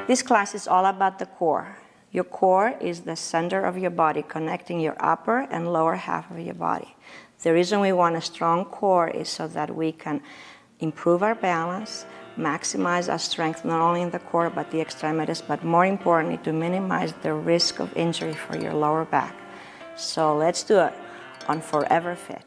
This class is all about the core. Your core is the center of your body, connecting your upper and lower half of your body. The reason we want a strong core is so that we can improve our balance, maximize our strength not only in the core but the extremities, but more importantly to minimize the risk of injury for your lower back. So let's do it on Forever Fit.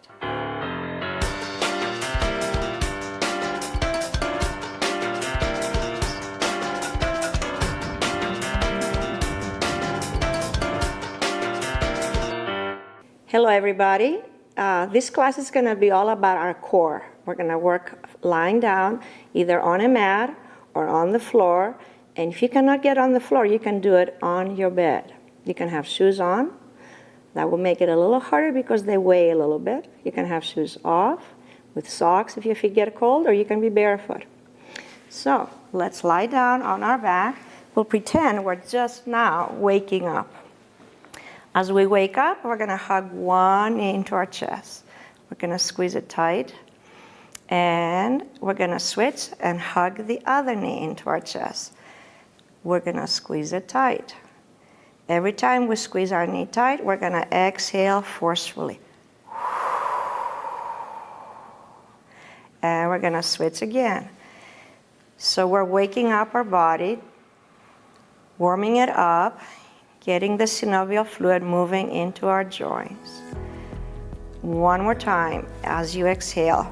Hello everybody. This class is going to be all about our core. We're going to work lying down either on a mat or on the floor. And if you cannot get on the floor, you can do it on your bed. You can have shoes on. That will make it a little harder because they weigh a little bit. You can have shoes off with socks if your feet get cold, or you can be barefoot. So let's lie down on our back. We'll pretend we're just now waking up. As we wake up, we're going to hug one knee into our chest. We're going to squeeze it tight. And we're going to switch and hug the other knee into our chest. We're going to squeeze it tight. Every time we squeeze our knee tight, we're going to exhale forcefully. And we're going to switch again. So we're waking up our body, warming it up, getting the synovial fluid moving into our joints. One more time as you exhale.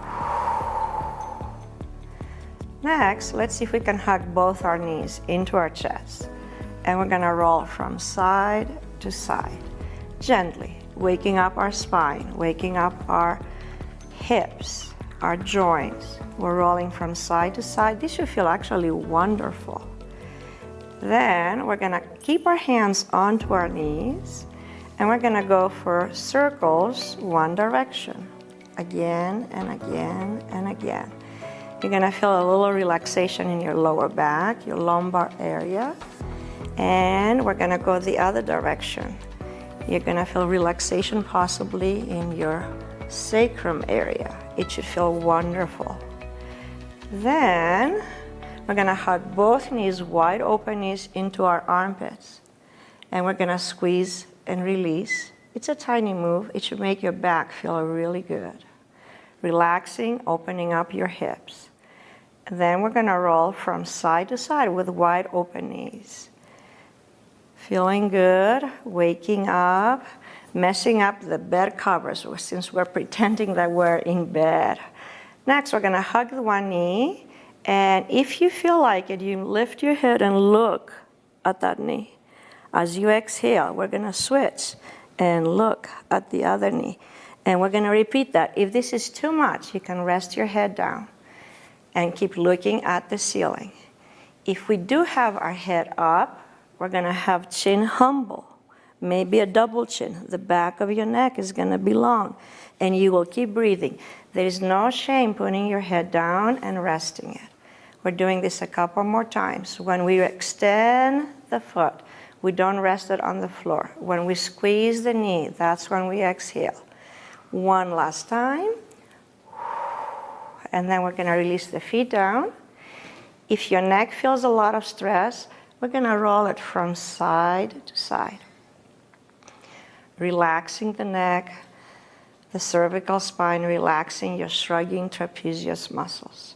Next, let's see if we can hug both our knees into our chest. And we're going to roll from side to side, gently, waking up our spine, waking up our hips, our joints. We're rolling from side to side. This should feel actually wonderful. Then we're going to keep our hands onto our knees, and we're going to go for circles one direction, again and again and again. You're going to feel a little relaxation in your lower back, your lumbar area, and we're going to go the other direction. You're going to feel relaxation possibly in your sacrum area. It should feel wonderful. Then we're going to hug both knees, wide open knees, into our armpits. And we're going to squeeze and release. It's a tiny move. It should make your back feel really good. Relaxing, opening up your hips. And then we're going to roll from side to side with wide open knees. Feeling good, waking up, messing up the bed covers since we're pretending that we're in bed. Next, we're going to hug the one knee. And if you feel like it, you lift your head and look at that knee. As you exhale, we're going to switch and look at the other knee. And we're going to repeat that. If this is too much, you can rest your head down and keep looking at the ceiling. If we do have our head up, we're going to have chin humble, maybe a double chin. The back of your neck is going to be long, and you will keep breathing. There is no shame putting your head down and resting it. We're doing this a couple more times. When we extend the foot, we don't rest it on the floor. When we squeeze the knee, that's when we exhale. One last time. And then we're going to release the feet down. If your neck feels a lot of stress, we're going to roll it from side to side. Relaxing the neck, the cervical spine, relaxing your shrugging trapezius muscles.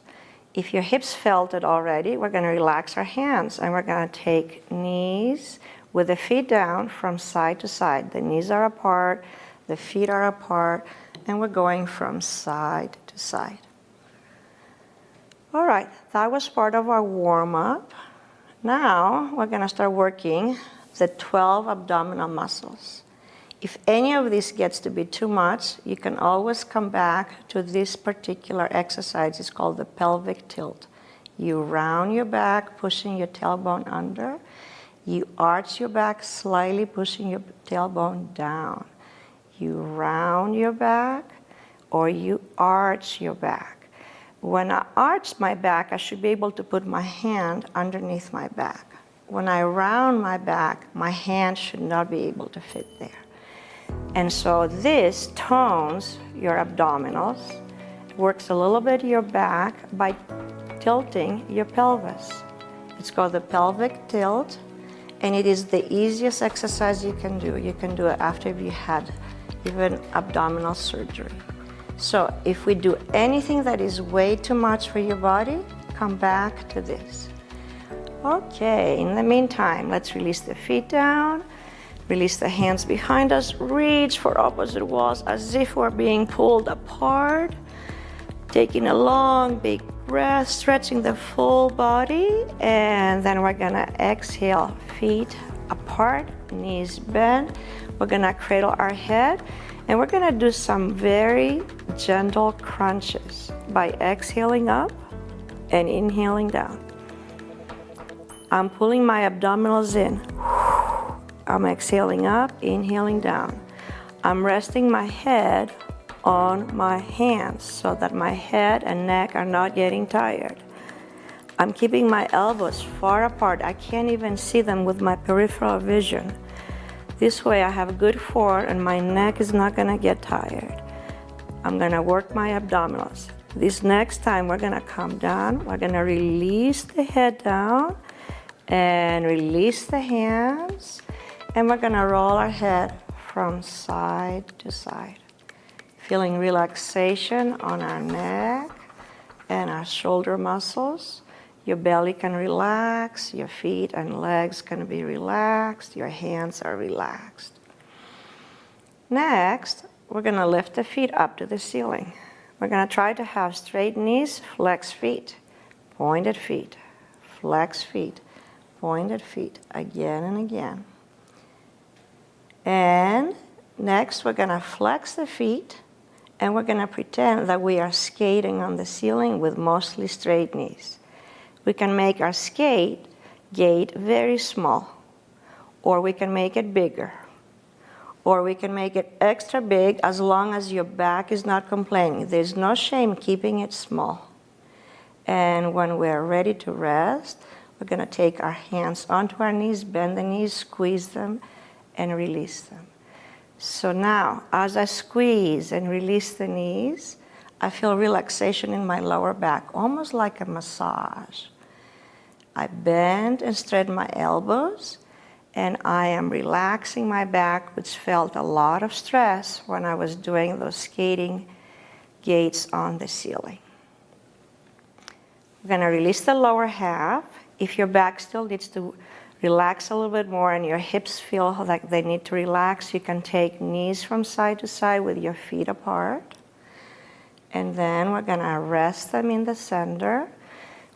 If your hips felt it already, we're going to relax our hands, and we're going to take knees with the feet down from side to side. The knees are apart, the feet are apart, and we're going from side to side. All right, that was part of our warm-up. Now we're going to start working the 12 abdominal muscles. If any of this gets to be too much, you can always come back to this particular exercise. It's called the pelvic tilt. You round your back, pushing your tailbone under. You arch your back slightly, pushing your tailbone down. You round your back, or you arch your back. When I arch my back, I should be able to put my hand underneath my back. When I round my back, my hand should not be able to fit there. And so this tones your abdominals, works a little bit your back by tilting your pelvis. It's called the pelvic tilt, and it is the easiest exercise you can do. You can do it after you had even abdominal surgery. So if we do anything that is way too much for your body, come back to this. Okay, in the meantime, let's release the feet down, release the hands behind us, reach for opposite walls as if we're being pulled apart. Taking a long, big breath, stretching the full body, and then we're gonna exhale, feet apart, knees bent. We're gonna cradle our head, and we're gonna do some very gentle crunches by exhaling up and inhaling down. I'm pulling my abdominals in. I'm exhaling up, inhaling down. I'm resting my head on my hands so that my head and neck are not getting tired. I'm keeping my elbows far apart. I can't even see them with my peripheral vision. This way I have good forward and my neck is not gonna get tired. I'm gonna work my abdominals. This next time we're gonna come down, we're gonna release the head down and release the hands, and we're gonna roll our head from side to side. Feeling relaxation on our neck and our shoulder muscles. Your belly can relax, your feet and legs can be relaxed, your hands are relaxed. Next, we're gonna lift the feet up to the ceiling. We're gonna try to have straight knees, flex feet, pointed feet, flex feet, pointed feet, again and again. And next, we're gonna flex the feet, and we're gonna pretend that we are skating on the ceiling with mostly straight knees. We can make our gait very small, or we can make it bigger, or we can make it extra big as long as your back is not complaining. There's no shame keeping it small. And when we're ready to rest, we're gonna take our hands onto our knees, bend the knees, squeeze them, and release them. So now, as I squeeze and release the knees, I feel relaxation in my lower back, almost like a massage. I bend and straighten my elbows, and I am relaxing my back, which felt a lot of stress when I was doing those skating gaits on the ceiling. We're gonna release the lower half. If your back still needs to relax a little bit more and your hips feel like they need to relax, you can take knees from side to side with your feet apart. And then we're gonna rest them in the center.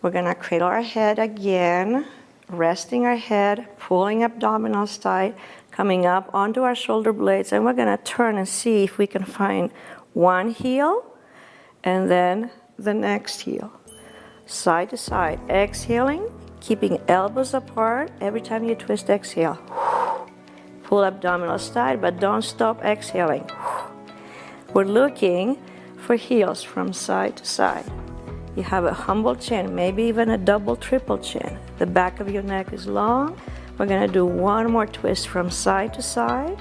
We're gonna cradle our head again, resting our head, pulling abdominals tight, coming up onto our shoulder blades, and we're gonna turn and see if we can find one heel and then the next heel. Side to side, exhaling, keeping elbows apart. Every time you twist, exhale. Pull abdominals tight, but don't stop exhaling. We're looking for heels from side to side. You have a humble chin, maybe even a double, triple chin. The back of your neck is long. We're gonna do one more twist from side to side.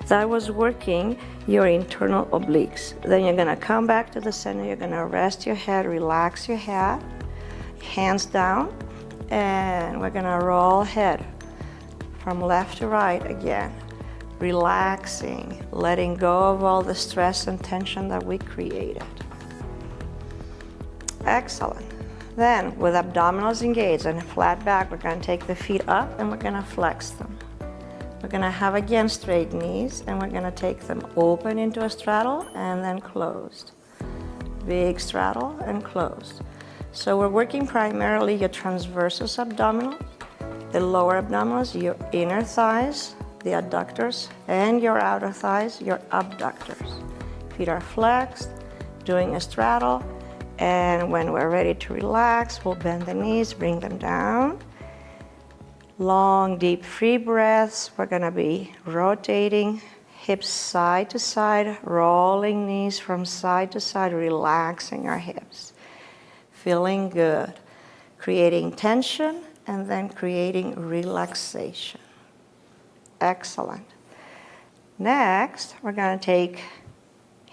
That was working your internal obliques. Then you're gonna come back to the center. You're gonna rest your head, relax your head, hands down, and we're gonna roll head from left to right again. Relaxing, letting go of all the stress and tension that we created. Excellent. Then, with abdominals engaged and a flat back, we're gonna take the feet up and we're gonna flex them. We're gonna have again straight knees, and we're gonna take them open into a straddle and then closed. Big straddle and closed. So we're working primarily your transversus abdominal, the lower abdominals, your inner thighs, the adductors, and your outer thighs, your abductors. Feet are flexed, doing a straddle, and when we're ready to relax, we'll bend the knees, bring them down. Long, deep, free breaths. We're gonna be rotating hips side to side, rolling knees from side to side, relaxing our hips. Feeling good, creating tension and then creating relaxation. Excellent. Next, we're gonna take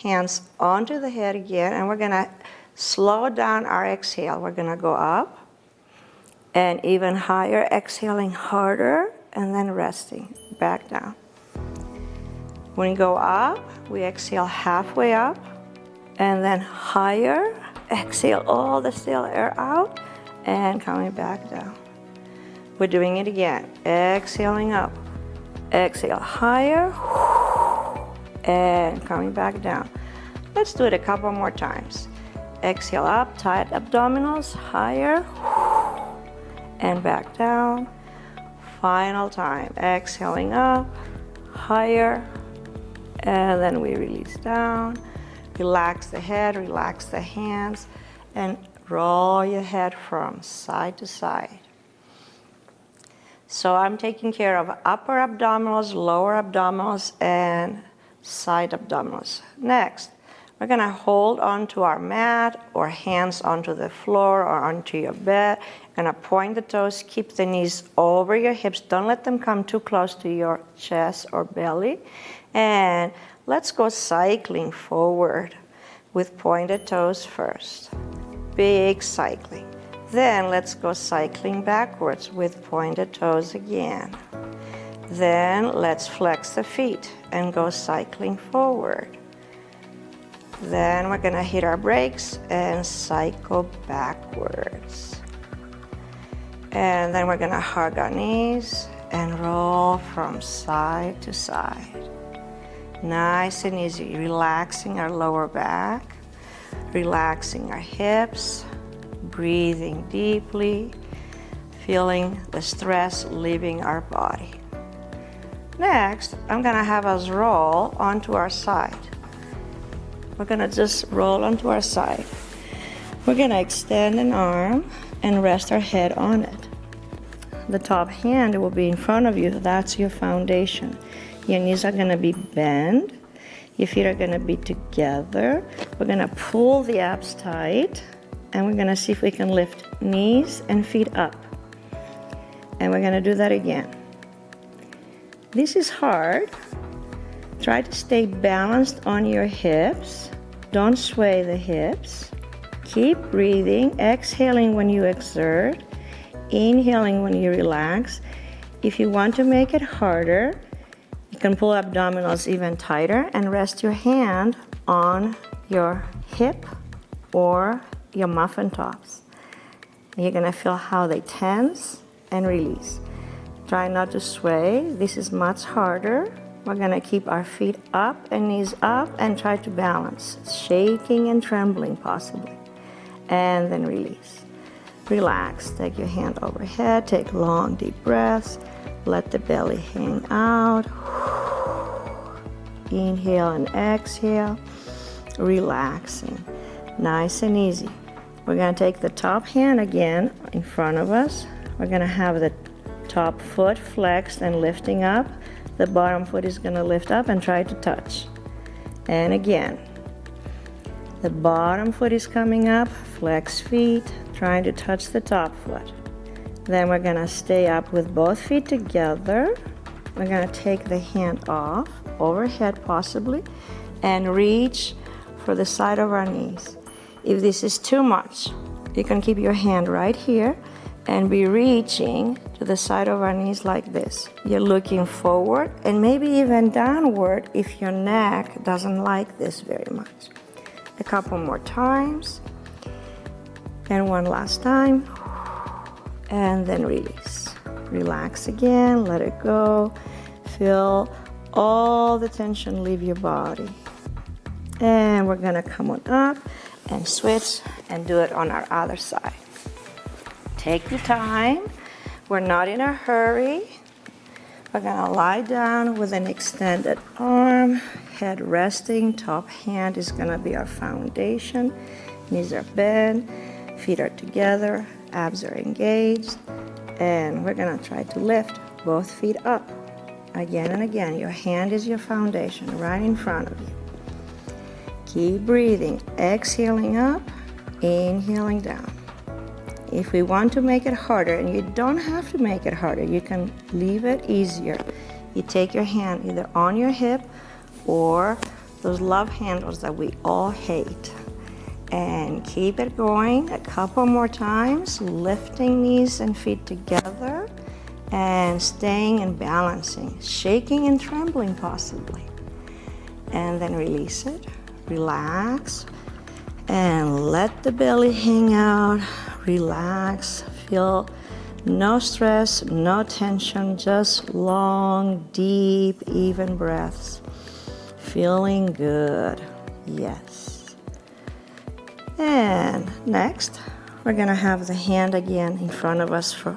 hands onto the head again, and we're gonna slow down our exhale. We're gonna go up And even higher, exhaling harder, and then resting back down. When we go up, we exhale halfway up, and then higher, exhale all the stale air out, and coming back down. We're doing it again. Exhaling up, exhale higher, and coming back down. Let's do it a couple more times. Exhale up, tight abdominals, higher, and back down. Final time. Exhaling up, higher, and then we release down. Relax the head, relax the hands, and roll your head from side to side. So I'm taking care of upper abdominals, lower abdominals, and side abdominals. Next, we're gonna hold onto our mat or hands onto the floor or onto your bed. Gonna point the toes, keep the knees over your hips. Don't let them come too close to your chest or belly. And let's go cycling forward with pointed toes first. Big cycling. Then let's go cycling backwards with pointed toes again. Then let's flex the feet and go cycling forward. Then we're gonna hit our brakes and cycle backwards. And then we're gonna hug our knees and roll from side to side. Nice and easy, relaxing our lower back, relaxing our hips, breathing deeply, feeling the stress leaving our body. Next, I'm gonna have us roll onto our side. We're gonna just roll onto our side. We're gonna extend an arm and rest our head on it. The top hand will be in front of you. That's your foundation. Your knees are gonna be bent. Your feet are gonna be together. We're gonna pull the abs tight, and we're gonna see if we can lift knees and feet up. And we're gonna do that again. This is hard. Try to stay balanced on your hips. Don't sway the hips. Keep breathing, exhaling when you exert, inhaling when you relax. If you want to make it harder, you can pull abdominals even tighter and rest your hand on your hip or your muffin tops. You're gonna feel how they tense and release. Try not to sway. This is much harder. We're gonna keep our feet up and knees up and try to balance, shaking and trembling possibly. And then release. Relax, take your hand overhead, take long deep breaths, let the belly hang out. Inhale and exhale, relaxing, nice and easy. We're gonna take the top hand again in front of us. We're gonna have the top foot flexed and lifting up. The bottom foot is gonna lift up and try to touch. And again, the bottom foot is coming up, flex feet, trying to touch the top foot. Then we're gonna stay up with both feet together. We're gonna take the hand off, overhead possibly, and reach for the side of our knees. If this is too much, you can keep your hand right here and be reaching to the side of our knees like this. You're looking forward and maybe even downward if your neck doesn't like this very much. A couple more times. And one last time. And then release. Relax again, let it go. Feel all the tension leave your body. And we're gonna come on up and switch and do it on our other side. Take your time. We're not in a hurry. We're gonna lie down with an extended arm, head resting, top hand is gonna be our foundation. Knees are bent, feet are together, abs are engaged, and we're gonna try to lift both feet up. Again and again, your hand is your foundation right in front of you. Keep breathing, exhaling up, inhaling down. If we want to make it harder, and you don't have to make it harder, you can leave it easier. You take your hand either on your hip or those love handles that we all hate. And keep it going a couple more times, lifting knees and feet together and staying and balancing, shaking and trembling possibly. And then release it, relax, and let the belly hang out, relax, feel no stress, no tension, just long, deep, even breaths. Feeling good, yes. And next, we're gonna have the hand again in front of us for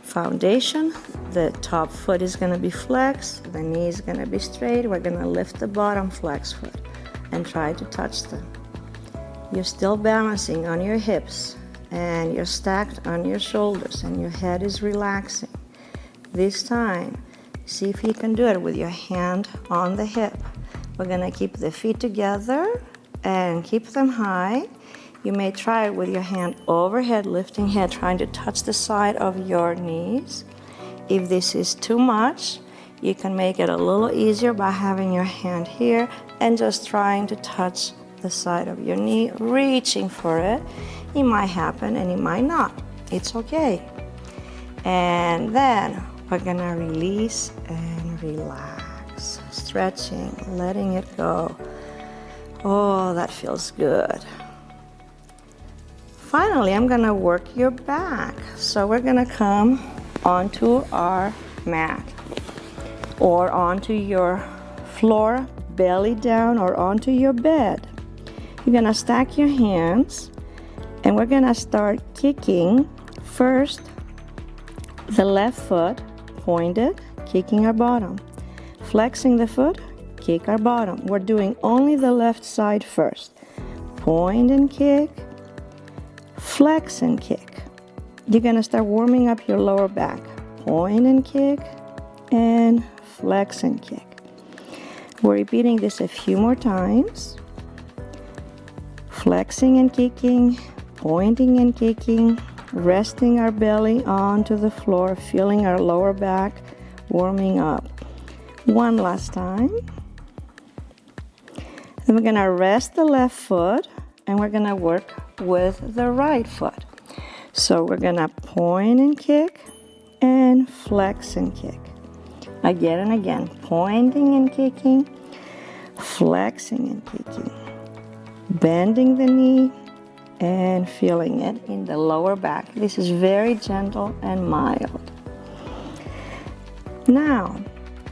foundation. The top foot is gonna be flexed, the knee is gonna be straight. We're gonna lift the bottom flex foot and try to touch them. You're still balancing on your hips and you're stacked on your shoulders and your head is relaxing. This time, see if you can do it with your hand on the hip. We're gonna keep the feet together and keep them high. You may try it with your hand overhead, lifting head, trying to touch the side of your knees. If this is too much, you can make it a little easier by having your hand here and just trying to touch the side of your knee, reaching for it. It might happen and it might not. It's okay. And then we're gonna release and relax, stretching, letting it go. Oh, that feels good. Finally, I'm gonna work your back. So we're gonna come onto our mat or onto your floor, belly down, or onto your bed. You're gonna stack your hands and we're gonna start kicking first the left foot pointed, kicking our bottom. Flexing the foot, kick our bottom. We're doing only the left side first. Point and kick, flex and kick. You're gonna start warming up your lower back. Point and kick, and flex and kick. We're repeating this a few more times. Flexing and kicking, pointing and kicking, resting our belly onto the floor, feeling our lower back warming up. One last time. Then we're gonna rest the left foot and we're gonna work with the right foot. So we're gonna point and kick and flex and kick. Again and again, pointing and kicking, flexing and kicking. Bending the knee and feeling it in the lower back. This is very gentle and mild. Now,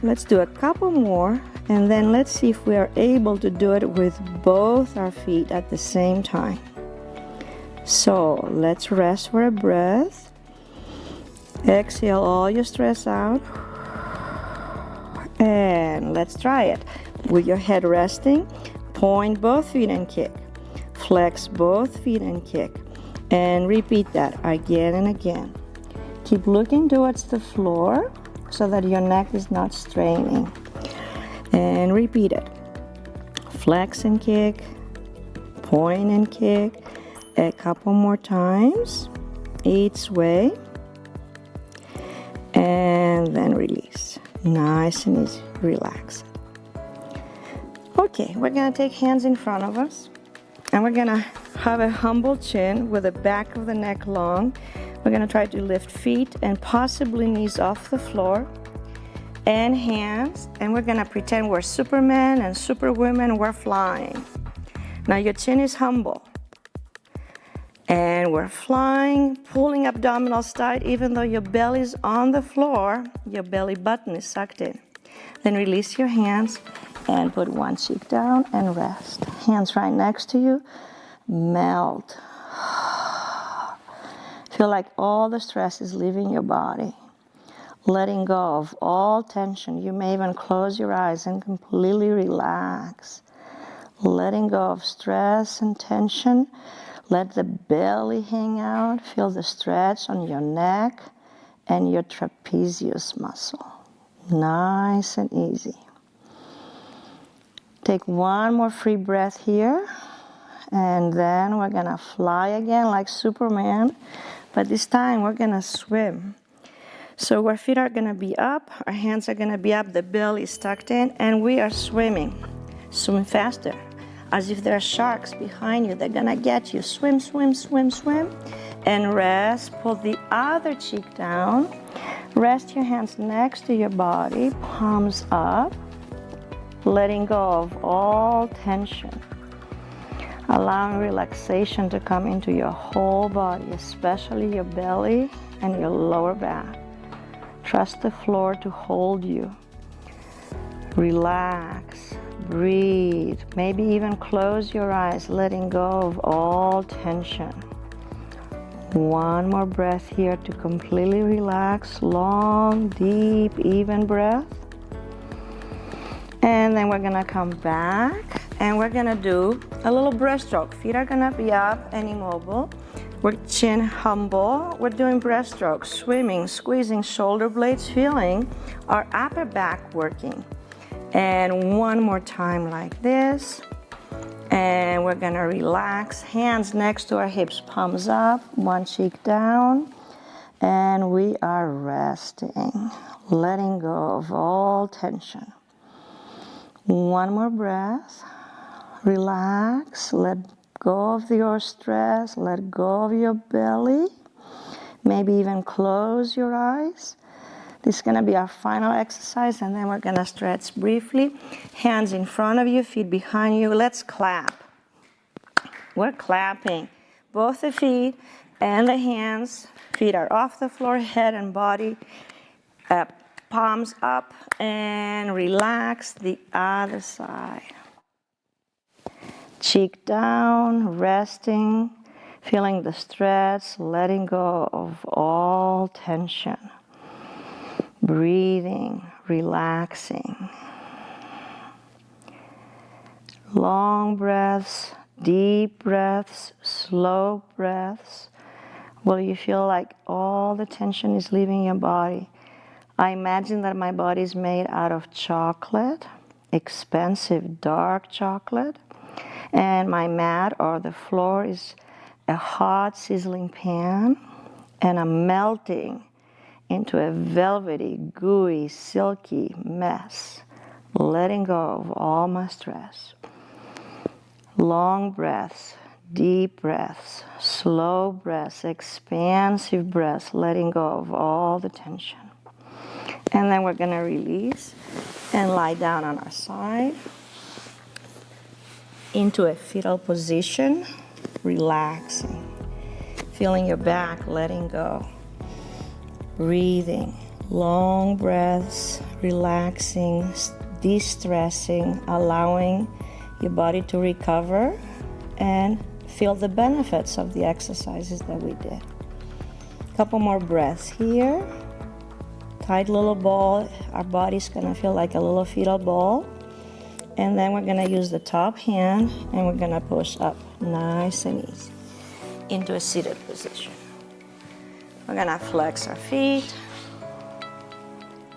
let's do a couple more and then let's see if we are able to do it with both our feet at the same time. So let's rest for a breath. Exhale all your stress out. And let's try it. With your head resting, point both feet and kick. Flex both feet and kick. And repeat that again and again. Keep looking towards the floor so that your neck is not straining. And repeat it. Flex and kick. Point and kick. A couple more times each way. And then release. Nice and easy. Relax. Okay, we're gonna take hands in front of us and we're gonna have a humble chin with the back of the neck long. We're gonna try to lift feet and possibly knees off the floor and hands, and we're gonna pretend we're Superman and Superwoman, we're flying. Now your chin is humble and we're flying, pulling abdominals tight even though your belly is on the floor, your belly button is sucked in. Then release your hands and put one cheek down and rest. Hands right next to you, melt. Feel like all the stress is leaving your body. Letting go of all tension. You may even close your eyes and completely relax. Letting go of stress and tension. Let the belly hang out. Feel the stretch on your neck and your trapezius muscle. Nice and easy. Take one more free breath here. And then we're gonna fly again like Superman. But this time we're gonna swim. So our feet are gonna be up, our hands are gonna be up, the belly is tucked in, and we are swimming. Swim faster. as if there are sharks behind you. They're gonna get you. Swim, swim, swim, swim. And rest. Pull the other cheek down. Rest your hands next to your body, palms up. Letting go of all tension. Allowing relaxation to come into your whole body, especially your belly and your lower back. Trust the floor to hold you. Relax, breathe, maybe even close your eyes, letting go of all tension. One more breath here to completely relax. Long, deep, even breath. And then we're gonna come back and we're gonna do a little breaststroke. Feet are gonna be up and immobile. We're chin humble. We're doing breaststroke, swimming, squeezing shoulder blades, feeling our upper back working. And one more time like this. And we're gonna relax, hands next to our hips, palms up, one cheek down. And we are resting, letting go of all tension. One more breath. Relax, let go of your stress, let go of your belly. Maybe even close your eyes. This is gonna be our final exercise, and then we're gonna stretch briefly. Hands in front of you, feet behind you. Let's clap. We're clapping. Both the feet and the hands. Feet are off the floor, head and body. Palms up, and relax the other side. Cheek down, resting, feeling the stretch, letting go of all tension. Breathing, relaxing. Long breaths, deep breaths, slow breaths. Will you feel like all the tension is leaving your body? I imagine that my body is made out of chocolate, expensive dark chocolate, and my mat or the floor is a hot sizzling pan, and I'm melting into a velvety, gooey, silky mess, letting go of all my stress. Long breaths, deep breaths, slow breaths, expansive breaths, letting go of all the tension. And then we're gonna release and lie down on our side into a fetal position, relaxing, feeling your back letting go. Breathing, long breaths, relaxing, de-stressing, allowing your body to recover and feel the benefits of the exercises that we did. A couple more breaths here. Tight little ball. Our body's gonna feel like a little fetal ball. And then we're gonna use the top hand and we're gonna push up nice and easy into a seated position. We're gonna flex our feet.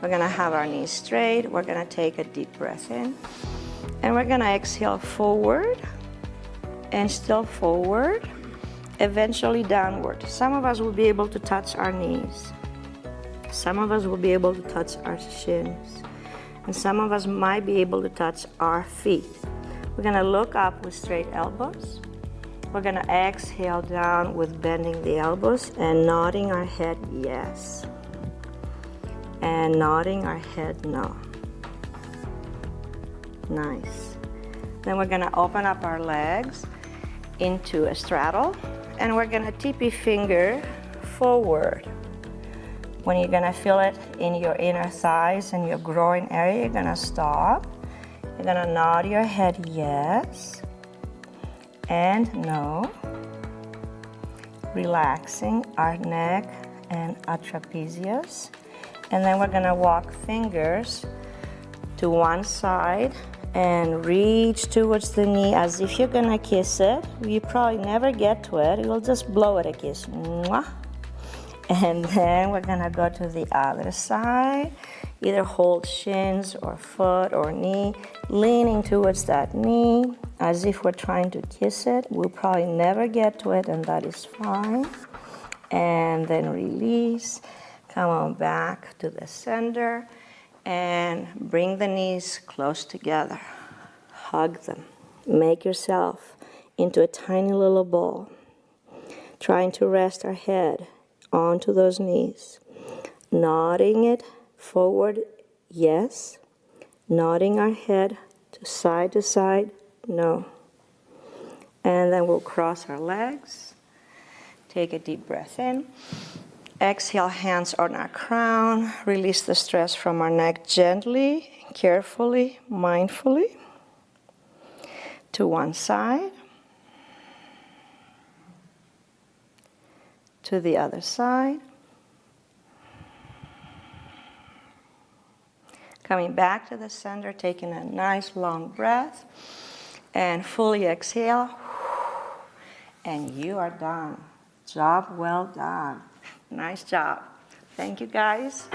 We're gonna have our knees straight. We're gonna take a deep breath in. And we're gonna exhale forward and still forward, eventually downward. Some of us will be able to touch our knees. Some of us will be able to touch our shins. And some of us might be able to touch our feet. We're gonna look up with straight elbows. We're gonna exhale down with bending the elbows and nodding our head yes. And nodding our head no. Nice. Then we're gonna open up our legs into a straddle, and we're gonna tippy finger forward. When you're gonna feel it in your inner thighs and your groin area, you're gonna stop. You're gonna nod your head yes and no. Relaxing our neck and our trapezius. And then we're gonna walk fingers to one side and reach towards the knee as if you're gonna kiss it. You probably never get to it. You'll just blow it a kiss. Mwah. And then we're gonna go to the other side. Either hold shins or foot or knee, leaning towards that knee as if we're trying to kiss it. We'll probably never get to it, and that is fine. And then release. Come on back to the center and bring the knees close together. Hug them. Make yourself into a tiny little ball, trying to rest our head onto those knees, nodding it forward, yes, nodding our head to side, no. And then we'll cross our legs, take a deep breath in, exhale, hands on our crown, release the stress from our neck gently, carefully, mindfully, to one side, to the other side. Coming back to the center, taking a nice long breath, and fully exhale, and you are done. Job well done. Nice job. Thank you, guys.